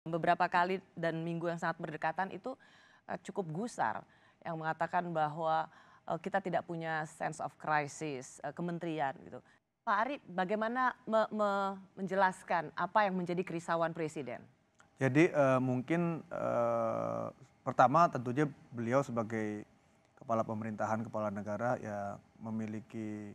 Beberapa kali dan minggu yang sangat berdekatan itu cukup gusar yang mengatakan bahwa kita tidak punya sense of crisis kementerian gitu. Pak Ari, bagaimana menjelaskan apa yang menjadi kerisauan presiden? Jadi mungkin pertama tentunya beliau sebagai kepala pemerintahan, kepala negara ya memiliki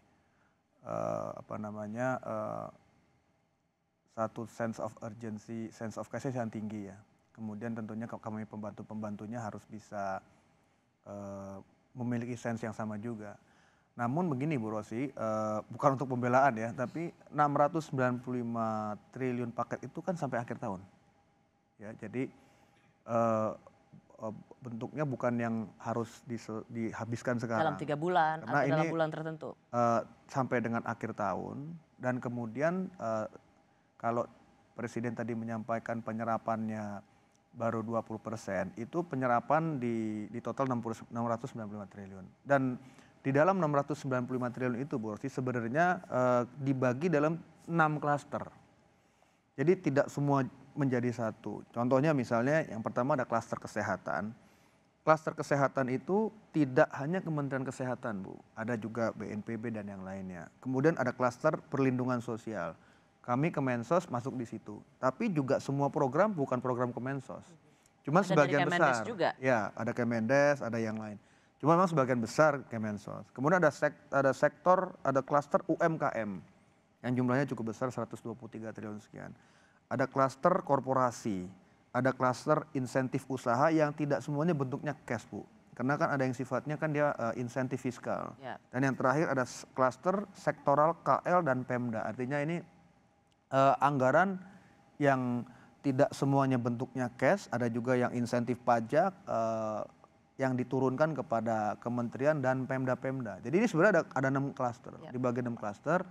satu sense of urgency, sense of crisis yang tinggi ya. Kemudian tentunya kami pembantu-pembantunya harus bisa memiliki sense yang sama juga. Namun begini Bu Rosi, bukan untuk pembelaan ya, tapi 695 triliun paket itu kan sampai akhir tahun. Ya, jadi bentuknya bukan yang harus dihabiskan sekarang. Dalam 3 bulan Karena atau ini dalam bulan tertentu? Sampai dengan akhir tahun dan kemudian kalau Presiden tadi menyampaikan penyerapannya baru 20%, itu penyerapan di total 695 triliun. Dan di dalam 695 triliun itu Bu Rosi sebenarnya dibagi dalam 6 klaster. Jadi tidak semua menjadi satu. Contohnya misalnya yang pertama ada klaster kesehatan. Klaster kesehatan itu tidak hanya Kementerian Kesehatan Bu, ada juga BNPB dan yang lainnya. Kemudian ada klaster perlindungan sosial. Kami Kemensos masuk di situ. Tapi juga semua program bukan program Kemensos. Cuma Ada dari sebagian Kemendes besar. juga? Ya, ada Kemendes, ada yang lain. Cuma memang sebagian besar Kemensos. Kemudian ada sektor, ada klaster UMKM yang jumlahnya cukup besar 123 triliun sekian. Ada klaster korporasi, ada klaster insentif usaha yang tidak semuanya bentuknya cash Bu. Karena kan ada yang sifatnya kan dia insentif fiskal. Ya. Dan yang terakhir ada klaster sektoral KL dan Pemda. Artinya ini anggaran yang tidak semuanya bentuknya cash, ada juga yang insentif pajak yang diturunkan kepada kementerian dan Pemda-Pemda. Jadi ini sebenarnya ada 6 klaster. Ya. Dibagi 6 klaster,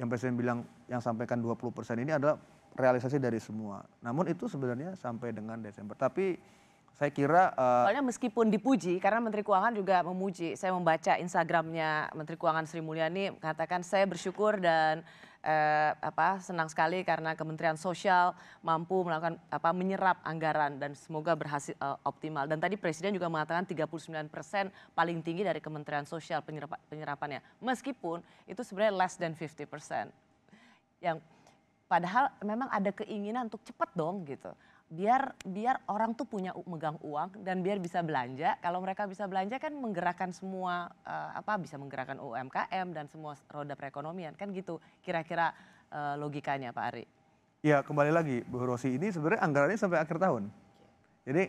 yang Presiden bilang yang sampaikan 20% ini adalah realisasi dari semua. Namun itu sebenarnya sampai dengan Desember. Tapi saya kira Soalnya meskipun dipuji, karena Menteri Keuangan juga memuji. Saya membaca Instagramnya Menteri Keuangan Sri Mulyani mengatakan saya bersyukur dan senang sekali karena Kementerian Sosial mampu melakukan menyerap anggaran dan semoga berhasil optimal. Dan tadi Presiden juga mengatakan 39% paling tinggi dari Kementerian Sosial penyerapannya. Meskipun itu sebenarnya less than 50%. Yang padahal memang ada keinginan untuk cepat dong gitu. Biar orang tuh punya megang uang dan biar bisa belanja. Kalau mereka bisa belanja kan menggerakkan semua bisa menggerakkan UMKM dan semua roda perekonomian kan gitu kira-kira logikanya Pak Ari. ya kembali lagi Bu Rosi, ini sebenarnya anggarannya sampai akhir tahun. Jadi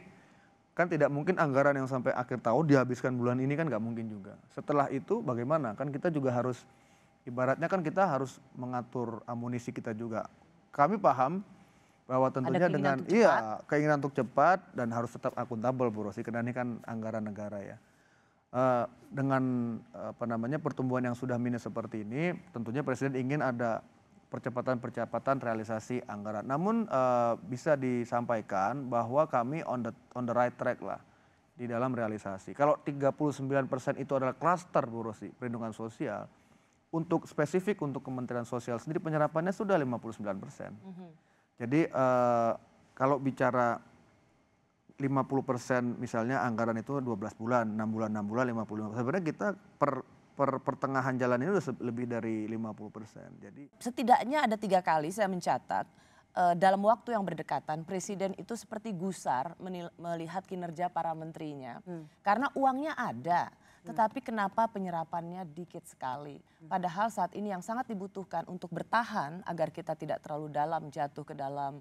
kan tidak mungkin anggaran yang sampai akhir tahun dihabiskan bulan ini kan nggak mungkin juga. Setelah itu bagaimana? Kan kita juga harus ibaratnya kan kita harus mengatur amunisi kita juga. Kami paham bahwa tentunya dengan keinginan untuk cepat dan harus tetap akuntabel Bu Rosi, karena ini kan anggaran negara ya. Dengan pertumbuhan yang sudah minus seperti ini, tentunya Presiden ingin ada percepatan realisasi anggaran. Namun bisa disampaikan bahwa kami on the right track lah di dalam realisasi. Kalau 39% itu adalah klaster Bu Rosi, perlindungan sosial, untuk spesifik untuk Kementerian Sosial sendiri penyerapannya sudah 59%. Jadi kalau bicara 50% misalnya anggaran itu 12 bulan, 6 bulan, 55%. Sebenarnya kita per pertengahan jalan ini sudah lebih dari 50%. Jadi setidaknya ada 3 kali saya mencatat dalam waktu yang berdekatan Presiden itu seperti gusar melihat kinerja para menterinya. Karena uangnya ada. Tetapi kenapa penyerapannya dikit sekali. Padahal saat ini yang sangat dibutuhkan untuk bertahan agar kita tidak terlalu dalam jatuh ke dalam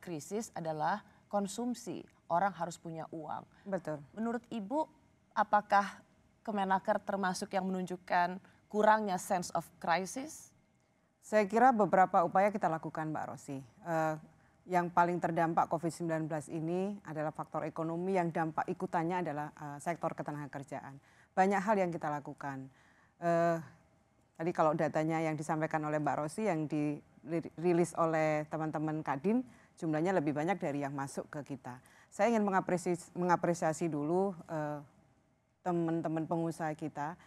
krisis adalah konsumsi. Orang harus punya uang. Betul. Menurut Ibu apakah Kemenaker termasuk yang menunjukkan kurangnya sense of crisis? Saya kira beberapa upaya kita lakukan Mbak Rosi. Yang paling terdampak COVID-19 ini adalah faktor ekonomi yang dampak ikutannya adalah sektor ketenagakerjaan. Banyak hal yang kita lakukan. Tadi kalau datanya yang disampaikan oleh Mbak Rosi yang dirilis oleh teman-teman Kadin jumlahnya lebih banyak dari yang masuk ke kita. Saya ingin mengapresiasi dulu teman-teman pengusaha kita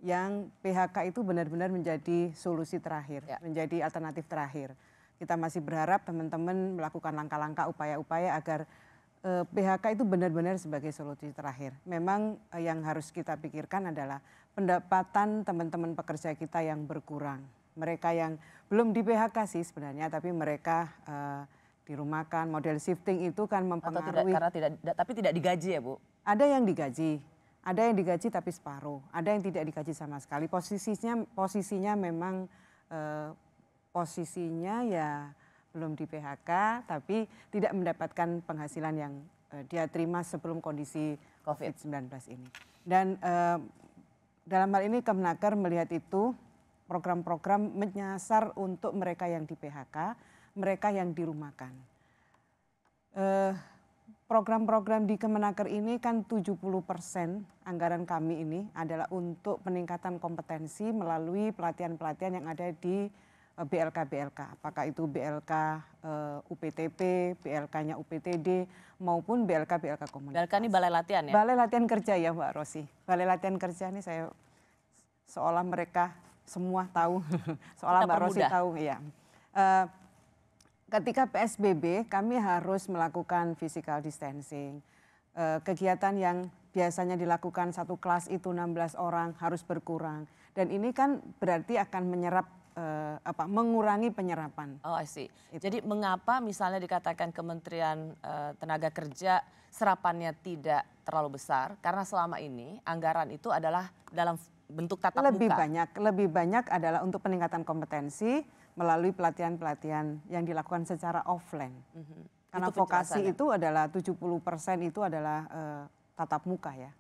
yang PHK itu benar-benar menjadi solusi terakhir, menjadi alternatif terakhir. Kita masih berharap teman-teman melakukan langkah-langkah upaya-upaya agar PHK itu benar-benar sebagai solusi terakhir. Memang yang harus kita pikirkan adalah pendapatan teman-teman pekerja kita yang berkurang. Mereka yang belum di PHK sih sebenarnya, tapi mereka dirumahkan. Model shifting itu kan mempengaruhi. Tapi tidak digaji ya Bu? Ada yang digaji, ada yang digaji tapi separuh, ada yang tidak digaji sama sekali. Posisinya memang posisinya ya belum di PHK, tapi tidak mendapatkan penghasilan yang dia terima sebelum kondisi COVID-19 ini. Dan dalam hal ini Kemenaker melihat itu program-program menyasar untuk mereka yang di PHK, mereka yang dirumahkan. Program-program di Kemenaker ini kan 70% anggaran kami ini adalah untuk peningkatan kompetensi melalui pelatihan-pelatihan yang ada di BLK-BLK, apakah itu BLK UPTP, BLK-nya UPTD, maupun BLK-BLK komunitas. BLK ini balai latihan ya? Balai latihan kerja ya Mbak Rosi. Balai latihan kerja ini saya seolah mereka semua tahu, seolah Mbak Rosi tahu. Ya. Ketika PSBB kami harus melakukan physical distancing. Kegiatan yang biasanya dilakukan satu kelas itu 16 orang harus berkurang. Dan ini kan berarti akan menyerap mengurangi penyerapan. Oh, I see. Jadi mengapa misalnya dikatakan Kementerian Tenaga Kerja serapannya tidak terlalu besar? Karena selama ini anggaran itu adalah dalam bentuk tatap muka. Lebih banyak adalah untuk peningkatan kompetensi melalui pelatihan-pelatihan yang dilakukan secara offline. Karena vokasi itu adalah 70% itu adalah tatap muka ya.